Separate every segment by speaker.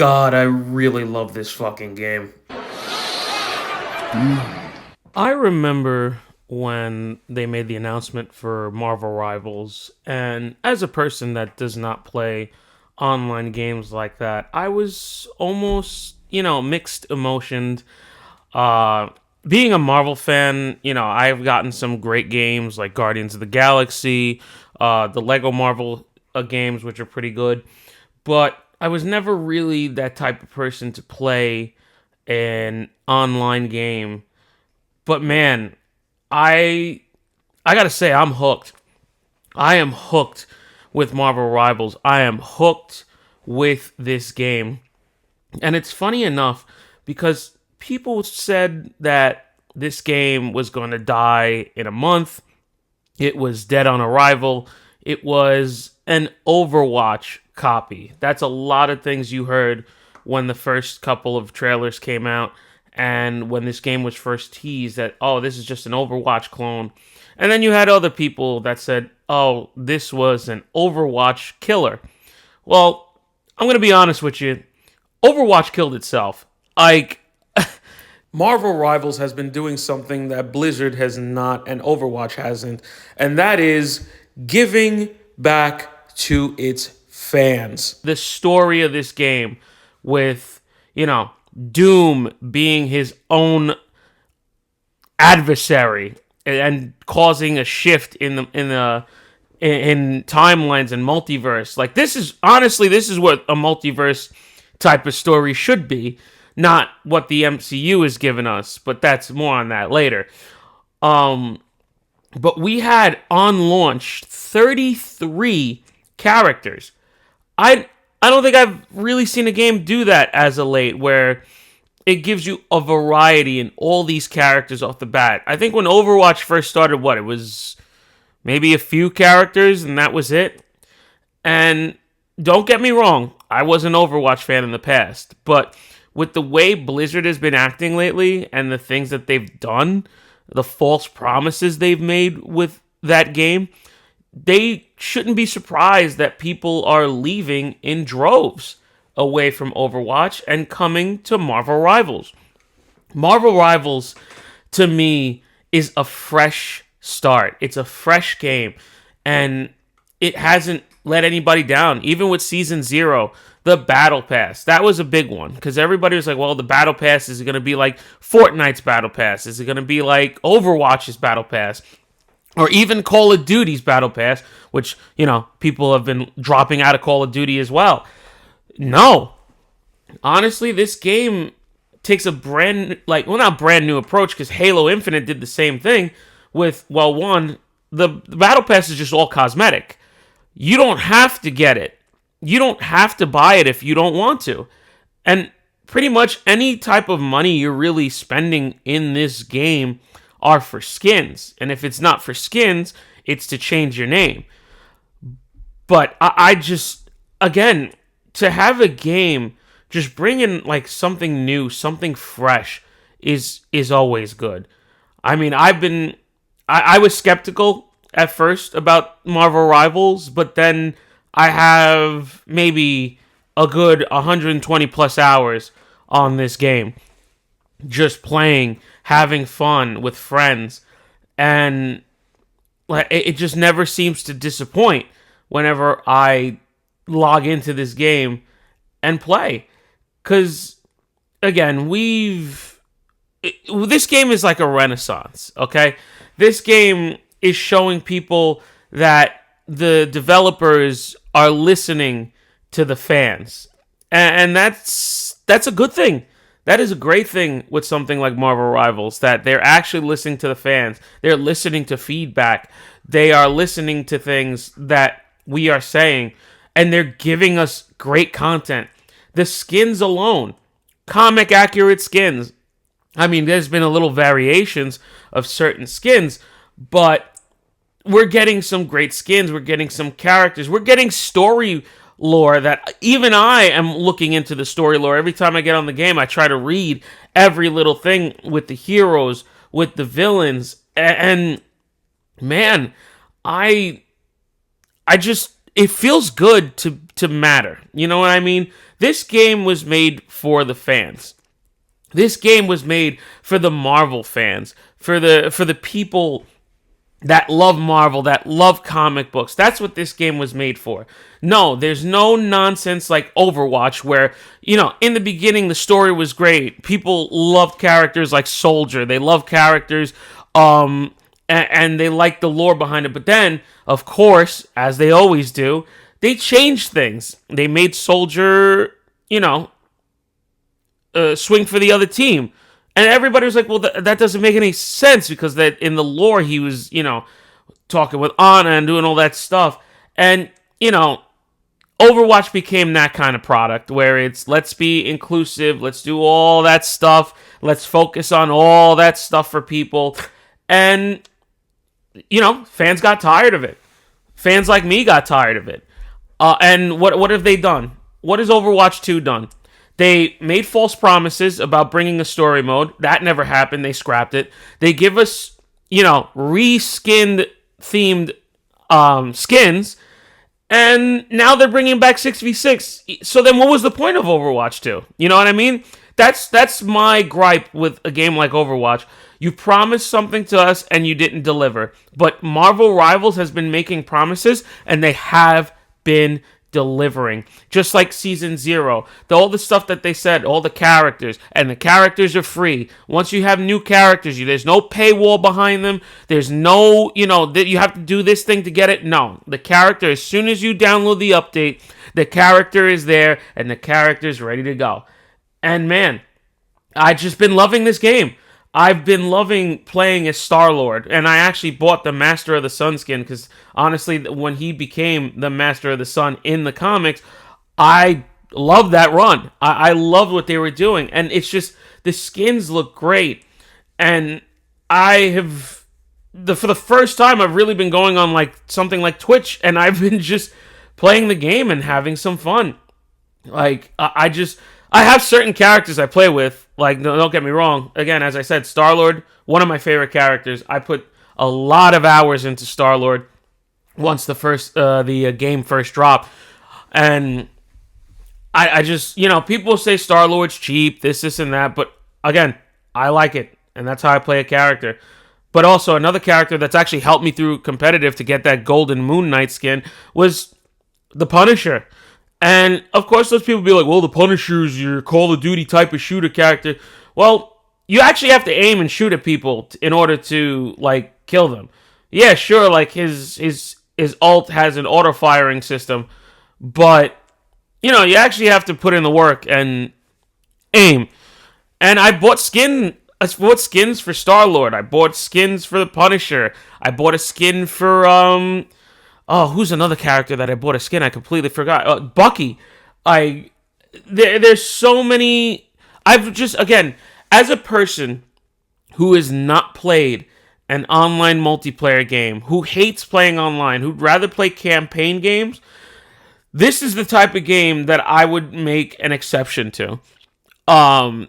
Speaker 1: God, I really love this fucking game.
Speaker 2: I remember when they made the announcement for Marvel Rivals, and as a person that does not play online games like that, I was almost, mixed emotioned. Uh, Being a Marvel fan, I've gotten some great games like Guardians of the Galaxy, the Lego Marvel games, which are pretty good, but I was never really that type of person to play an online game. But man, I I gotta say I'm hooked. I am hooked with Marvel Rivals. I am hooked with this game. And it's funny enough because people said that this game was going to die in a month. It was dead on arrival. It was an Overwatch copy. That's a lot of things you heard when the first couple of trailers came out and when this game was first teased that, oh, this is just an Overwatch clone. And then you had other people that said, oh, this was an Overwatch killer. Well, I'm going to be honest with you. Overwatch killed itself. Like,
Speaker 1: Marvel Rivals has been doing something that Blizzard has not and Overwatch hasn't, and that is giving back to its fans.
Speaker 2: the story of this game with, Doom being his own adversary and causing a shift in timelines and multiverse. Like this is what a multiverse type of story should be, not what the MCU has given us, but that's more on that later. Um but we had on launch 33 characters. I don't think I've really seen a game do that as of late where it gives you a variety in all these characters off the bat. I think when Overwatch first started, it was maybe a few characters and that was it. And don't get me wrong, I was an Overwatch fan in the past, but with the way Blizzard has been acting lately and the things that they've done, the false promises they've made with that game, they shouldn't be surprised that people are leaving in droves away from Overwatch and coming to Marvel Rivals. Marvel Rivals, to me, is a fresh start. It's a fresh game, and it hasn't let anybody down. Even with Season 0, the Battle Pass, that was a big one, because everybody was like, well, the Battle Pass is going to be like Fortnite's Battle Pass. Is it going to be like Overwatch's Battle Pass? Or even Call of Duty's Battle Pass, which, people have been dropping out of Call of Duty as well. No. Honestly, this game takes a not brand new approach, because Halo Infinite did the same thing with, one, the Battle Pass is just all cosmetic. You don't have to get it. You don't have to buy it if you don't want to. And pretty much any type of money you're really spending in this game are for skins. And if it's not for skins, it's to change your name. But I just, again, to have a game just bring in like something new, something fresh is always good. I mean, I was skeptical at first about Marvel Rivals, but then I have maybe a good 120 plus hours on this game, just playing, having fun with friends, and it just never seems to disappoint whenever I log into this game and play. Because, again, this game is like a renaissance, okay? This game is showing people that the developers are listening to the fans. And that's a good thing. That is a great thing with something like Marvel Rivals, that they're actually listening to the fans. They're listening to feedback. They are listening to things that we are saying, and they're giving us great content. The skins alone, comic accurate skins. I mean, there's been a little variations of certain skins, but we're getting some great skins. We're getting some characters. We're getting story lore that even I am looking into the story lore. Every time I get on the game, I try to read every little thing with the heroes, with the villains, and man, I just, it feels good to matter. You know what I mean? This game was made for the fans. This game was made for the Marvel fans, for the people that love Marvel, that love comic books. That's what this game was made for. No, there's no nonsense like Overwatch where, in the beginning the story was great. People loved characters like Soldier. They loved characters and they liked the lore behind it. But then, of course, as they always do, they changed things. They made Soldier, swing for the other team. And everybody was like, well, that doesn't make any sense because that in the lore he was, talking with Anna and doing all that stuff. And, Overwatch became that kind of product where it's let's be inclusive, let's do all that stuff, let's focus on all that stuff for people. And, fans got tired of it. Fans like me got tired of it. And what have they done? What has Overwatch 2 done? They made false promises about bringing a story mode. That never happened. They scrapped it. They give us, reskinned themed skins. And now they're bringing back 6v6. So then what was the point of Overwatch 2? You know what I mean? That's my gripe with a game like Overwatch. You promised something to us and you didn't deliver. But Marvel Rivals has been making promises and they have been delivering. Just like Season 0. All the stuff that they said, all the characters, and the characters are free. Once you have new characters, there's no paywall behind them. There's no, that you have to do this thing to get it. No. The character, as soon as you download the update, the character is there, and the character is ready to go. And man, I've just been loving this game. I've been loving playing as Star-Lord, and I actually bought the Master of the Sun skin because, honestly, when he became the Master of the Sun in the comics, I loved that run. I loved what they were doing, and it's just, the skins look great, and I have, for the first time, I've really been going on like something like Twitch, and I've been just playing the game and having some fun. Like, I have certain characters I play with. Like, don't get me wrong. Again, as I said, Star-Lord, one of my favorite characters. I put a lot of hours into Star-Lord once the game first dropped. And I just, people say Star-Lord's cheap, this, and that. But again, I like it. And that's how I play a character. But also, another character that's actually helped me through competitive to get that Golden Moon Knight skin was the Punisher. And, of course, those people be like, well, the Punisher's your Call of Duty type of shooter character. Well, you actually have to aim and shoot at people in order to, like, kill them. Yeah, sure, like, his ult has an auto-firing system. But, you actually have to put in the work and aim. And I bought skins for Star-Lord. I bought skins for the Punisher. I bought a skin for, who's another character that I bought a skin? I completely forgot. Bucky. There's so many. I've just, again, as a person who has not played an online multiplayer game, who hates playing online, who'd rather play campaign games, this is the type of game that I would make an exception to. And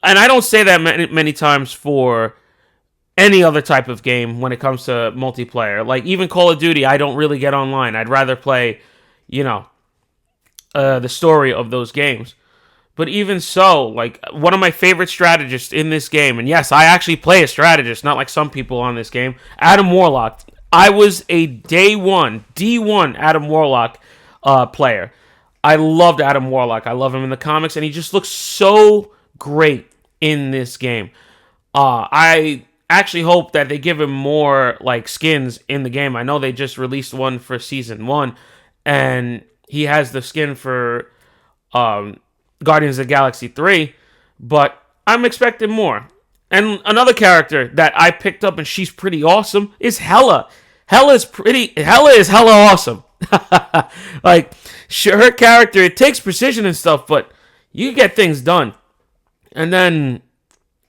Speaker 2: I don't say that many times for any other type of game when it comes to multiplayer. Like, even Call of Duty, I don't really get online. I'd rather play, the story of those games. But even so, like, one of my favorite strategists in this game, and yes, I actually play a strategist, not like some people on this game, Adam Warlock. I was a D1 Adam Warlock player. I loved Adam Warlock. I love him in the comics, and he just looks so great in this game. I actually hope that they give him more like skins in the game. I know they just released one for Season 1, and he has the skin for Guardians of the Galaxy 3, but I'm expecting more. And another character that I picked up, and she's pretty awesome, is Hella. Hella is hella awesome. Like, her character, it takes precision and stuff, but you get things done. And then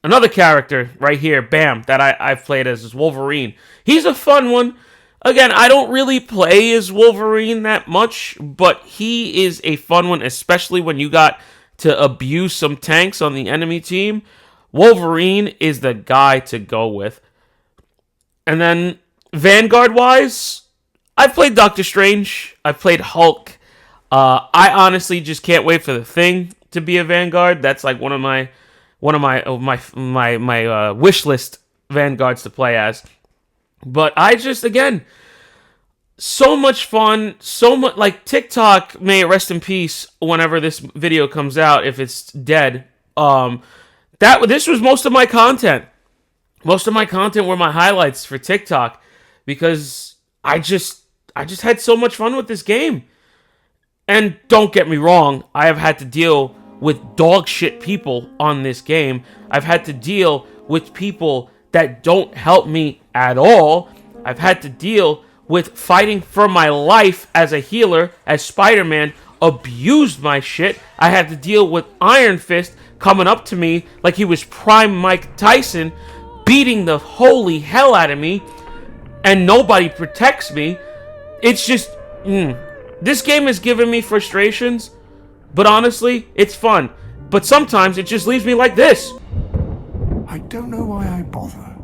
Speaker 2: another character right here, bam, that I've played as is Wolverine. He's a fun one. Again, I don't really play as Wolverine that much, but he is a fun one, especially when you got to abuse some tanks on the enemy team. Wolverine is the guy to go with. And then, Vanguard-wise, I've played Doctor Strange. I've played Hulk. I honestly just can't wait for the Thing to be a Vanguard. That's like one of my wish list Vanguards to play as. But I just, again, so much fun, so much, like, TikTok, may it rest in peace whenever this video comes out, if it's dead. This was most of my content. Most of my content were my highlights for TikTok, because I just had so much fun with this game. And don't get me wrong, I have had to deal with dog shit people on this game. I've had to deal with people that don't help me at all. I've had to deal with fighting for my life as a healer, as Spider-Man abused my shit. I had to deal with Iron Fist coming up to me like he was prime Mike Tyson, beating the holy hell out of me, and nobody protects me. It's just, this game has given me frustrations, but honestly, it's fun. But sometimes it just leaves me like this.
Speaker 3: I don't know why I bother.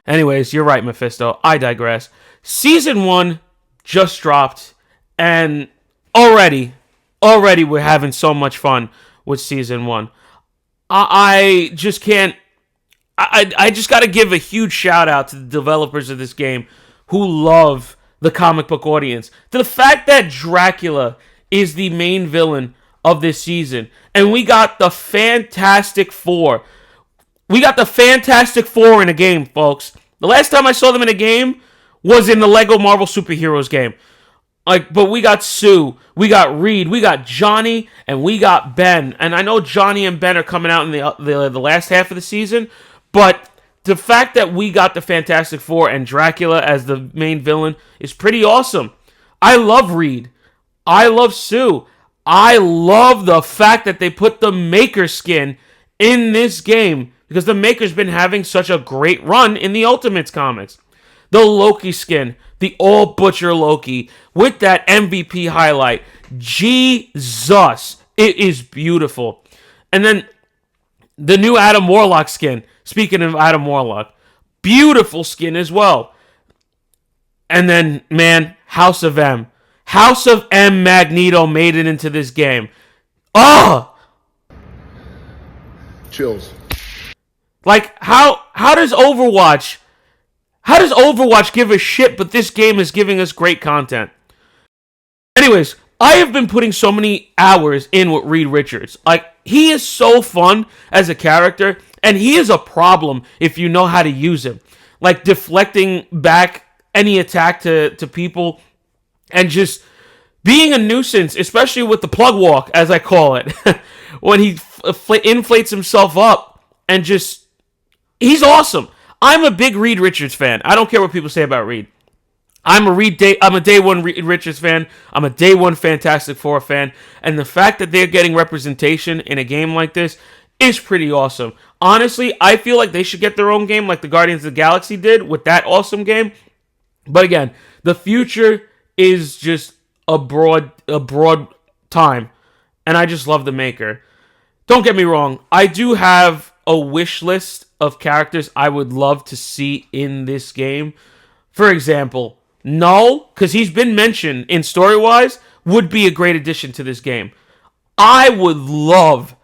Speaker 2: Anyways, you're right, Mephisto. I digress. Season 1 just dropped, and already we're having so much fun with Season 1. I just can't... I just gotta give a huge shout out to the developers of this game who love the comic book audience. To the fact that Dracula is the main villain of this season, and we got the Fantastic Four. We got the Fantastic Four in a game, folks. The last time I saw them in a game was in the Lego Marvel Superheroes game. But we got Sue, we got Reed, we got Johnny, and we got Ben. And I know Johnny and Ben are coming out in the last half of the season, but the fact that we got the Fantastic Four and Dracula as the main villain is pretty awesome. I love Reed. I love Sue. I love the fact that they put the Maker skin in this game, because the Maker's been having such a great run in the Ultimates comics. The Loki skin, the All Butcher Loki, with that MVP highlight. Jesus, it is beautiful. And then the new Adam Warlock skin. Speaking of Adam Warlock, beautiful skin as well. And then, man, House of M. House of M Magneto made it into this game. Oh!
Speaker 3: Chills.
Speaker 2: Like, how does Overwatch give a shit, but this game is giving us great content? Anyways, I have been putting so many hours in with Reed Richards. Like, he is so fun as a character, and he is a problem if you know how to use him. Like, deflecting back any attack to people, and just being a nuisance, especially with the plug walk, as I call it, when he inflates himself up, and just... He's awesome. I'm a big Reed Richards fan. I don't care what people say about Reed. I'm a day one Reed Richards fan. I'm a day one Fantastic Four fan. And the fact that they're getting representation in a game like this is pretty awesome. Honestly, I feel like they should get their own game like the Guardians of the Galaxy did with that awesome game. But again, the future is just a broad time. And I just love the Maker. Don't get me wrong. I do have a wish list of characters I would love to see in this game. For example, Null, because he's been mentioned in story-wise, would be a great addition to this game. I would love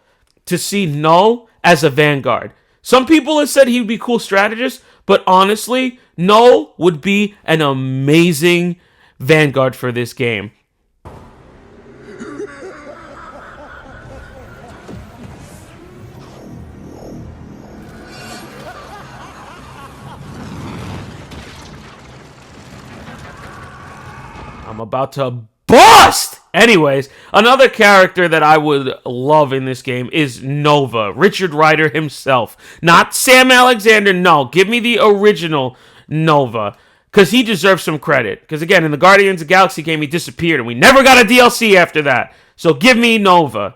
Speaker 2: to see Null as a Vanguard. Some people have said he would be a cool strategist, but honestly, Null would be an amazing Vanguard for this game. I'm about to bust! Anyways, another character that I would love in this game is Nova, Richard Rider himself. Not Sam Alexander, no. Give me the original Nova, because he deserves some credit. Because again, in the Guardians of the Galaxy game, he disappeared, and we never got a DLC after that. So give me Nova.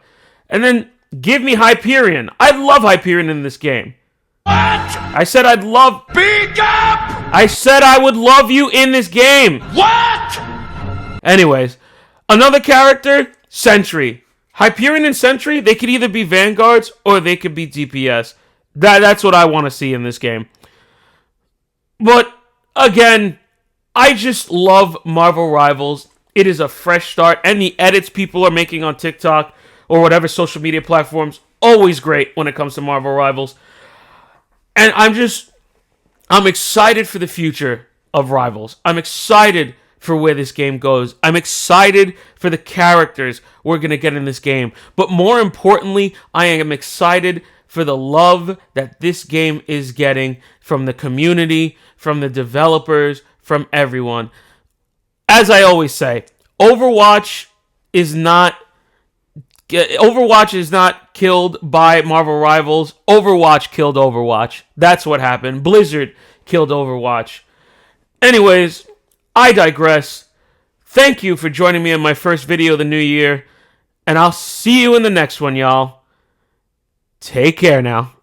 Speaker 2: And then give me Hyperion. I love Hyperion in this game. What? I said I'd love... Speak up! I said I would love you in this game. What? Anyways, another character, Sentry. Hyperion and Sentry, they could either be Vanguards or they could be DPS. That's what I want to see in this game. But, again, I just love Marvel Rivals. It is a fresh start, and the edits people are making on TikTok or whatever social media platforms, always great when it comes to Marvel Rivals. And I'm excited for the future of Rivals. I'm excited for where this game goes. I'm excited for the characters we're going to get in this game. But more importantly, I am excited for the love that this game is getting from the community, from the developers, from everyone. As I always say, Overwatch is not killed by Marvel Rivals. Overwatch killed Overwatch. That's what happened. Blizzard killed Overwatch. Anyways, I digress. Thank you for joining me in my first video of the new year, and I'll see you in the next one, y'all. Take care now.